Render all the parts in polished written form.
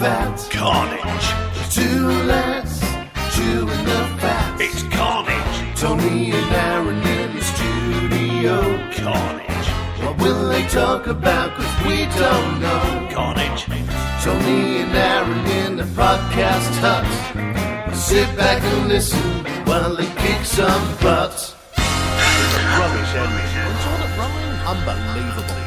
fat. Carnage. Two lads chewing the fat. It's Carnage. Tony and Aaron in the studio. Carnage. What will they talk about? 'Cause we don't know. Carnage. Tony and Aaron in the podcast hut. Sit back and listen while they kick some butts. Rubbish, Henry. It's all that rhyme. Unbelievable.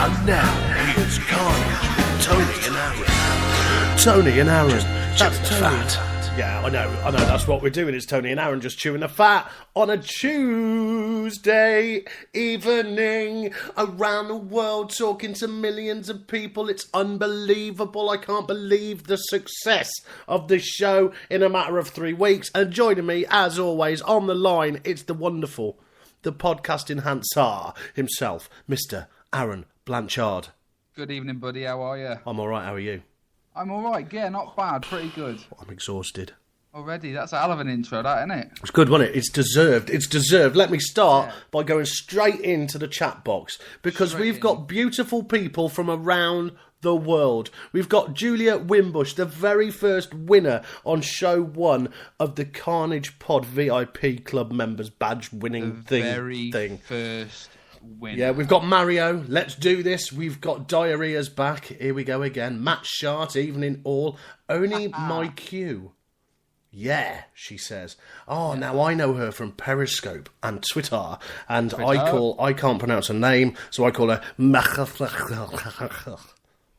And now, here's Carnage with Tony and Aaron. Tony and Aaron. That's That's Tony. fat. Yeah, I know, that's what we're doing. It's Tony and Aaron just chewing the fat on a Tuesday evening around the world, talking to millions of people. It's unbelievable. I can't believe the success of this show in a matter of 3 weeks. And joining me, as always, on the line, it's the wonderful, the podcast enhancer himself, Mr. Aaron Blanchard. Good evening, buddy. How are you? I'm all right. How are you? I'm all right. Yeah, not bad. Pretty good. I'm exhausted. Already, that's a hell of an intro, that, isn't it? It's good, wasn't it? It's deserved. It's deserved. Let me start by going straight into the chat box because we've got beautiful people from around the world. We've got Julia Wimbush, the very first winner on show 1 of the Carnage Pod VIP Club members badge winning thing. First winner. Yeah, we've got Mario. Let's do this. We've got Diarrhea's back. Here we go again. Matt Shart, evening all. Only my cue. Yeah, she says. Oh, now I know her from Periscope and Twitter, and I can't pronounce her name, so I call her.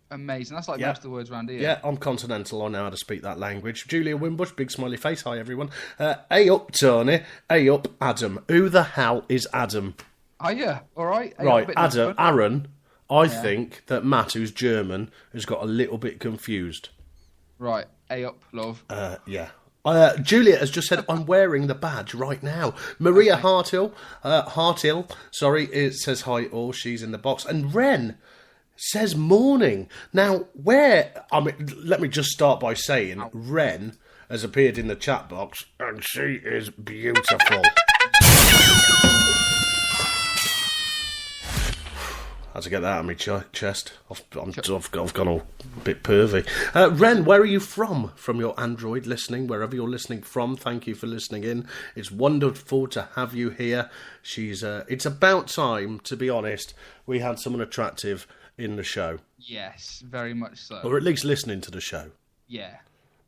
Amazing. That's like most of the words around here. Yeah, I'm continental. I know how to speak that language. Julia Wimbush, big smiley face. Hi, everyone. Hey up, Tony. Hey up, Adam. Who the hell is Adam? Are you? All right. Right, Adam, Aaron, I think that Matt, who's German, has got a little bit confused. Right. Hey up, love. Yeah. Julia has just said, I'm wearing the badge right now. Maria Hartill, it says hi all, she's in the box. And Ren says morning. Now, let me just start by saying, Ren has appeared in the chat box, and she is beautiful. Had to get that out of my chest. I've gone all a bit pervy. Ren, where are you from? From your Android listening, wherever you're listening from. Thank you for listening in. It's wonderful to have you here. It's about time, to be honest, we had someone attractive in the show. Yes, very much so. Or at least listening to the show. Yeah.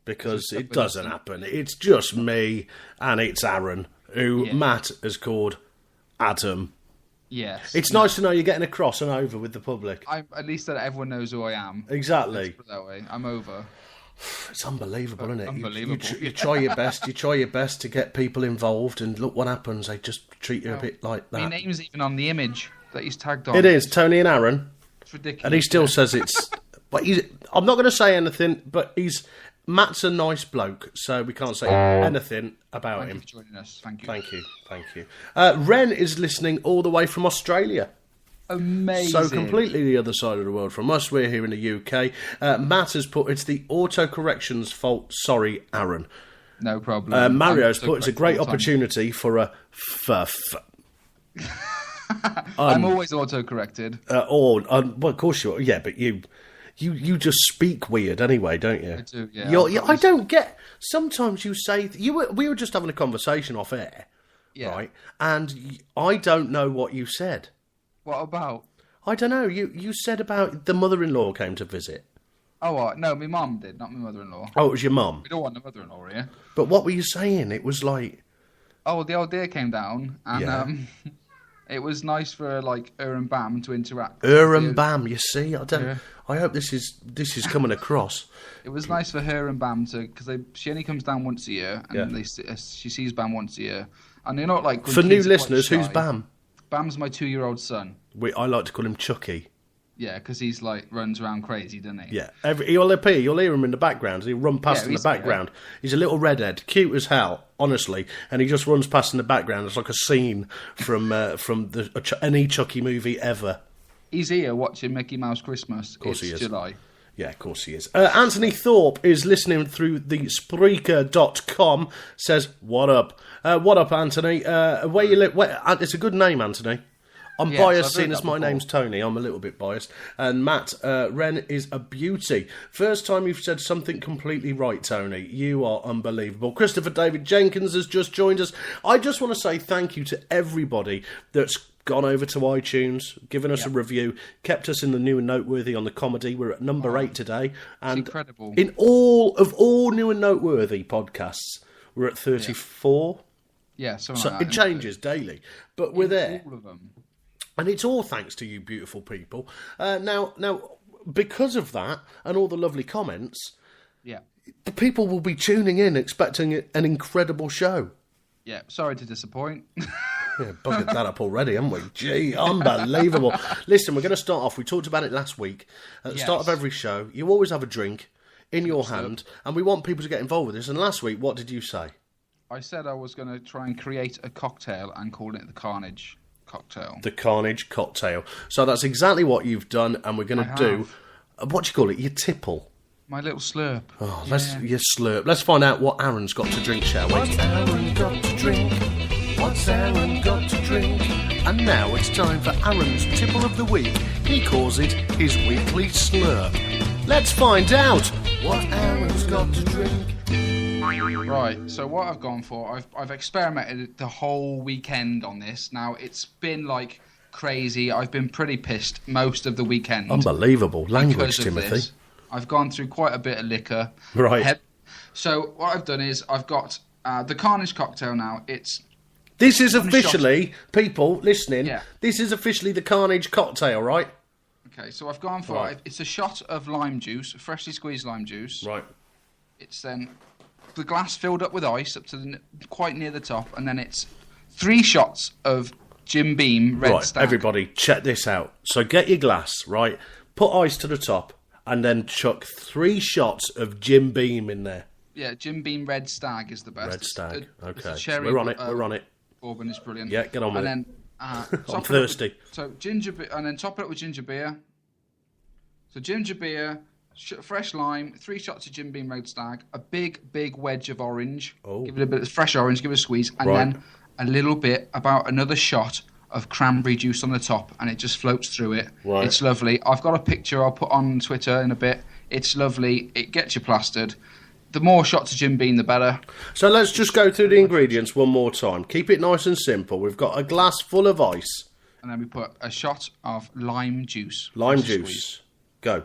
Because it doesn't happen. It's just me and it's Aaron, who Matt has called Adam. Yes. It's nice to know you're getting across and over with the public. At least that everyone knows who I am. Exactly. Let's put it that way. I'm over. It's unbelievable, isn't it? Unbelievable. You try your best. You try your best to get people involved, and look what happens. They just treat you a bit like that. My name's even on the image that he's tagged on. It is Tony and Aaron. It's ridiculous. And he still says it's. But I'm not going to say anything. But Matt's a nice bloke, so we can't say anything about him. Thank you for joining us. Thank you. Thank you. Ren is listening all the way from Australia. Amazing. So completely the other side of the world from us. We're here in the UK. Matt has put, it's the autocorrection's fault. Sorry, Aaron. No problem. Mario's put, it's a great opportunity for a fuff. I'm always auto-corrected. Well, of course you are. Yeah, but you just speak weird anyway, don't you? I do, yeah. I don't get... Sometimes you say... we were just having a conversation off air, right? And I don't know what you said. What about? I don't know. You said about the mother-in-law came to visit. Oh, no, my mum did, not my mother-in-law. Oh, it was your mum? We don't want the mother-in-law here. But what were you saying? It was like... Oh, the old dear came down, and it was nice for her and Bam to interact. And Bam, you see? I hope this is coming across. It was nice for her and Bam to... Because she only comes down once a year, and she sees Bam once a year. And they're not like... For new listeners, who's Bam? Bam's my 2-year-old son. I like to call him Chucky. Yeah, because he's runs around crazy, doesn't he? Yeah, you'll hear him in the background. He'll run past in the background. He's a little redhead, cute as hell, honestly, and he just runs past in the background. It's like a scene from any Chucky movie ever. He's here watching Mickey Mouse Christmas. Of course he is. July. Yeah, of course he is. Anthony Thorpe is listening through the Spreaker.com, says, what up? What up, Anthony? Where you live? It's a good name, Anthony. I'm biased, seeing as my name's Tony. I'm a little bit biased. And Matt, Ren is a beauty. First time you've said something completely right, Tony. You are unbelievable. Christopher David Jenkins has just joined us. I just want to say thank you to everybody that's gone over to iTunes, given us a review, kept us in the new and noteworthy on the comedy. We're at number 8 today. And incredible. In all new and noteworthy podcasts, we're at 34. Yeah, so like it changes daily. But we're there. All of them. And it's all thanks to you beautiful people. Now, because of that and all the lovely comments, the people will be tuning in expecting an incredible show. Yeah, sorry to disappoint. Yeah, buggered that up already, haven't we? Gee, unbelievable. Listen, we're going to start off. We talked about it last week. At the start of every show, you always have a drink in your hand, and we want people to get involved with this. And last week, what did you say? I said I was going to try and create a cocktail and call it the Carnage Cocktail. The Carnage Cocktail. So that's exactly what you've done, and we're going to do, what do you call it, your tipple? My little slurp. Oh, your slurp. Let's find out what Aaron's got to drink, shall we? What's Aaron got to drink? What's Aaron got to drink? And now it's time for Aaron's tipple of the week. He calls it his weekly slurp. Let's find out what Aaron's got to drink. Right, so what I've gone for, I've experimented the whole weekend on this. Now, it's been like crazy. I've been pretty pissed most of the weekend. Unbelievable language, Timothy. This. I've gone through quite a bit of liquor. Right. So what I've done is I've got the Carnage Cocktail now. This is officially, people listening, this is officially the Carnage Cocktail, right? Okay, so I've gone for it's a shot of lime juice, freshly squeezed lime juice. Right. It's then the glass filled up with ice up to quite near the top, and then it's 3 shots of Jim Beam Red Stag. Everybody, check this out. So get your glass, right? Put ice to the top, and then chuck 3 shots of Jim Beam in there. Yeah, Jim Beam Red Stag is the best. Red Stag, okay. Cherry, we're on it. Bourbon is brilliant. Yeah, get on with it. And then I'm thirsty. So ginger beer, and then top it up with ginger beer. So ginger beer, fresh lime, 3 shots of Jim Beam Red Stag, a big wedge of orange. Oh. Give it a bit of fresh orange, give it a squeeze, and then a little bit, about another shot of cranberry juice on the top, and it just floats through it. Right. It's lovely. I've got a picture I'll put on Twitter in a bit. It's lovely. It gets you plastered. The more shots of Jim Beam, the better. So let's just go through the ingredients one more time. Keep it nice and simple. We've got a glass full of ice. And then we put a shot of lime juice. Lime juice. Go.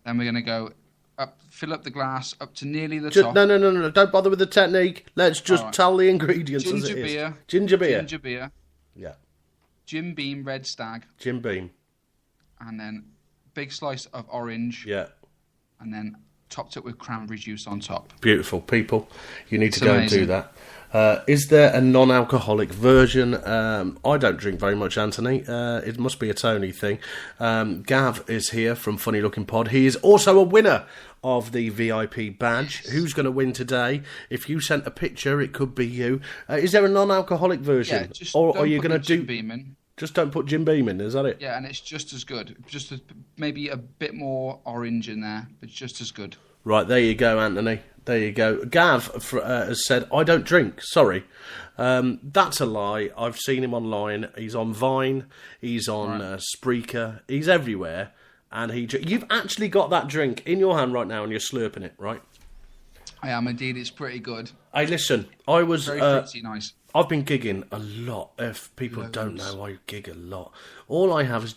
Then we're going to go fill up the glass up to nearly the top. No. Don't bother with the technique. Let's just tell the ingredients as it is. Ginger beer. Ginger beer. Yeah. Jim Beam Red Stag. Jim Beam. And then big slice of orange. Yeah. And then topped it with cranberry juice on top. Beautiful, people. You need to go and do that. Is there a non-alcoholic version? I don't drink very much, Anthony. It must be a Tony thing. Gav is here from Funny Looking Pod. He is also a winner of the VIP badge. Who's going to win today? If you sent a picture, it could be you. Is there a non-alcoholic version? Yeah, or are you going to do... Jim Beam in. Just don't put Jim Beam in, is that it? Yeah, and it's just as good. Maybe a bit more orange in there, but just as good. Right, there you go, Anthony. There you go. Gav has said, I don't drink. Sorry. That's a lie. I've seen him online. He's on Vine. He's on Spreaker. He's everywhere. And you've actually got that drink in your hand right now and you're slurping it, right? I am indeed. It's pretty good. Hey, listen. I was... Very fruity, nice. I've been gigging a lot. If people don't know, I gig a lot. All I have is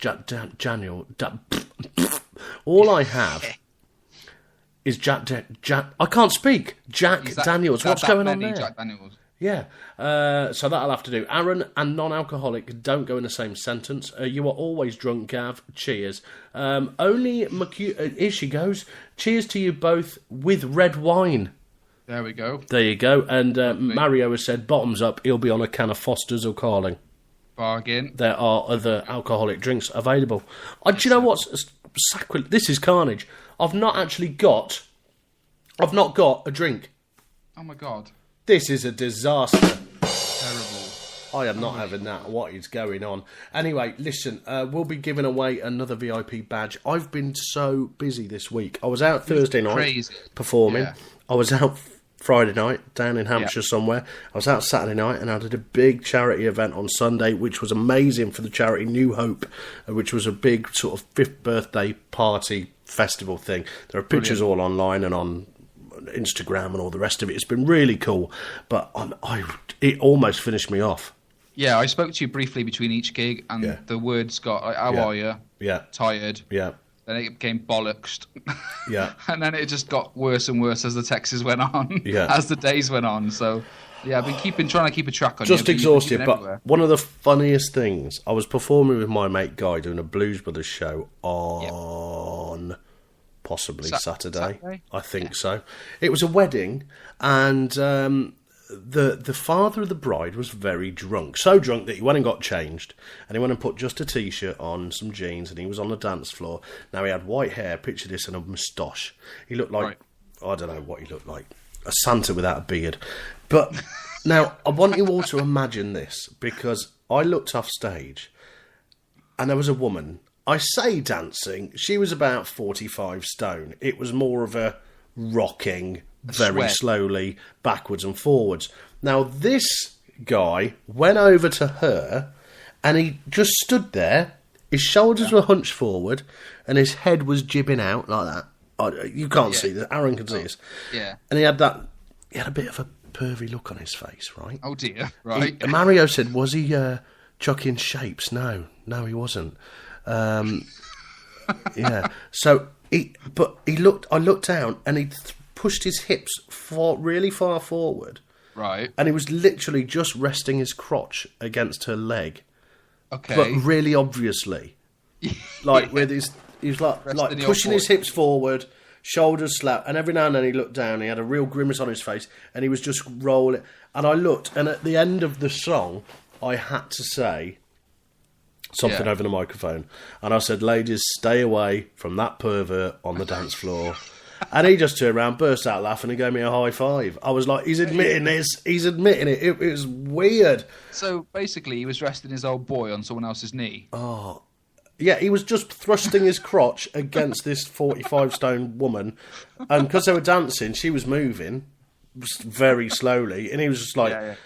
all I have is I can't speak. Daniels. What's going on there? Jack Daniels. Yeah. So that'll have to do. Aaron and non-alcoholic don't go in the same sentence. You are always drunk, Gav. Cheers. Here she goes. Cheers to you both with red wine. There we go. There you go. And Mario has said, bottoms up, he'll be on a can of Foster's or Carling. Bargain. There are other alcoholic drinks available. Do you know what's sacrilege? This is carnage. I've not got a drink. Oh my God. This is a disaster. Terrible. I am not having that. What is going on? Anyway, listen, we'll be giving away another VIP badge. I've been so busy this week. I was out Thursday night performing. Yeah. I was out Friday night down in Hampshire somewhere. I was out Saturday night and I did a big charity event on Sunday, which was amazing for the charity New Hope, which was a big sort of 5th birthday party festival thing. There are pictures all online and on Instagram and all the rest of it. It's been really cool, but it almost finished me off. Yeah, I spoke to you briefly between each gig, and the words got like, "How are you?" Yeah. Tired. Yeah. Then it became bollocks. Yeah. And then it just got worse and worse as the texts went on. Yeah. As the days went on. So, yeah, I've been trying to keep a track on Just you. exhausted, but everywhere. one of the funniest things, I was performing with my mate Guy doing a Blues Brothers show on possibly Saturday. I think so. It was a wedding, and the father of the bride was very drunk. So drunk that he went and got changed, and he went and put just a T-shirt on, some jeans, and he was on the dance floor. Now he had white hair, picture this, and a moustache. He looked like, I don't know what he looked like, a Santa without a beard. But now I want you all to imagine this, because I looked off stage and there was a woman, I say dancing, she was about 45 stone. It was more of a rocking very slowly backwards and forwards. Now this guy went over to her and he just stood there, his shoulders were hunched forward and his head was jibbing out like that. Oh, you can't see this, Aaron can see this. Yeah. And he had a bit of a pervy look on his face, right? Oh dear, right. Mario said, was he chucking shapes? No, he wasn't. Yeah. So I looked down and he pushed his hips really far forward. Right. And he was literally just resting his crotch against her leg. Okay. But really obviously. Like with his, he was like pushing his hips forward, shoulders slapped, and every now and then he looked down, he had a real grimace on his face, and he was just rolling. And I looked, and at the end of the song, I had to say something over the microphone. And I said, ladies, stay away from that pervert on the dance floor. And he just turned around, burst out laughing, and gave me a high five. I was like, he's admitting this. He's admitting it. It was weird. So basically, he was resting his old boy on someone else's knee. Oh, yeah, he was just thrusting his crotch against this 45-stone woman. And because they were dancing, she was moving very slowly. And he was just like,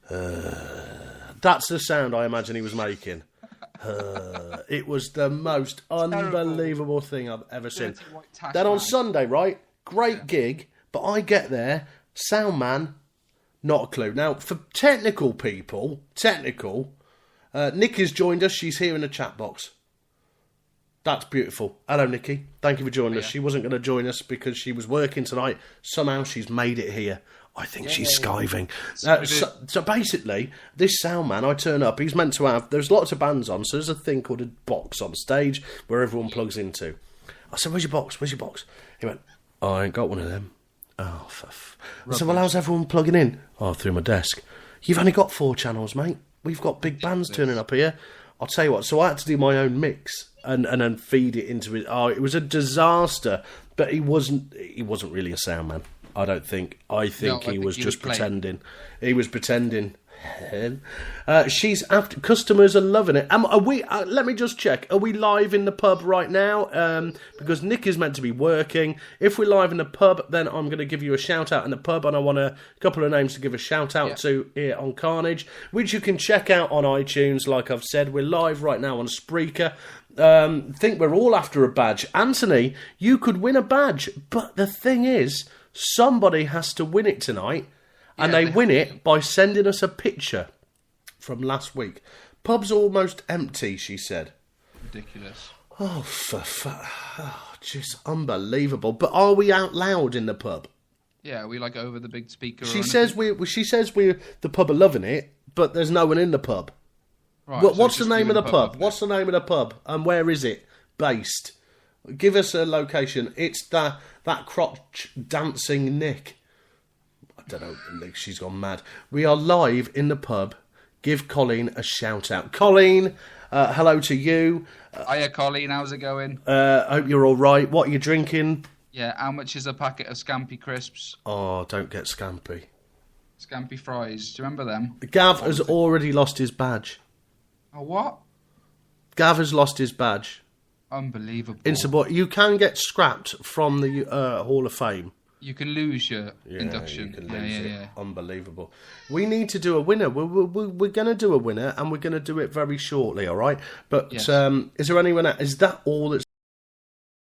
that's the sound I imagine he was making. It was the most unbelievable thing I've ever seen. Then on Sunday, right, great gig, but I get there, sound man, not a clue. Now, for technical people, Nick has joined us. She's here in the chat box. That's beautiful. Hello, Nikki. Thank you for joining us. She wasn't going to join us because she was working tonight. Somehow she's made it here. I think she's skiving. So basically, this sound man, I turn up, he's meant to have, there's lots of bands on, so there's a thing called a box on stage where everyone plugs into. I said, where's your box? He went, oh, I ain't got one of them. Oh, I said, well, how's everyone plugging in? Oh, through my desk. You've only got 4 channels, mate. We've got big bands turning up here. I'll tell you what, so I had to do my own mix and then feed it into it. Oh, it was a disaster, but he wasn't really a sound man. I don't think. I think he was just pretending. He was pretending. She's after. Customers are loving it. Are we? Let me just check. Are we live in the pub right now? Because Nick is meant to be working. If we're live in the pub, then I'm going to give you a shout out in the pub, and I want a couple of names to give a shout out to here on Carnage, which you can check out on iTunes. Like I've said, we're live right now on Spreaker. Think we're all after a badge. Anthony, you could win a badge, but the thing is, somebody has to win it tonight. And they win it by sending us a picture from last week. Pub's almost empty, she said. Ridiculous. Oh, just unbelievable. But are we out loud in the pub? Yeah, are we like over the big speaker? She says the pub are loving it, but there's no one in the pub. Right, what's the name of the pub? What's the name of the pub? And where is it based? Give us a location. It's that crotch dancing Nick. I don't know, she's gone mad. We are live in the pub. Give Colleen a shout out. Colleen, hello to you. Hiya, Colleen, how's it going? Hope you're all right. What are you drinking? Yeah, how much is a packet of Scampi crisps? Oh, don't get Scampi. Scampi fries, do you remember them? Gav has already lost his badge. Oh, what? Gav has lost his badge. Unbelievable. In support, you can get scrapped from the Hall of Fame. You can lose your induction. You can lose it. Unbelievable. We need to do a winner. We're going to do a winner, and we're going to do it very shortly, all right? But Yes. is there anyone else? Is that all that's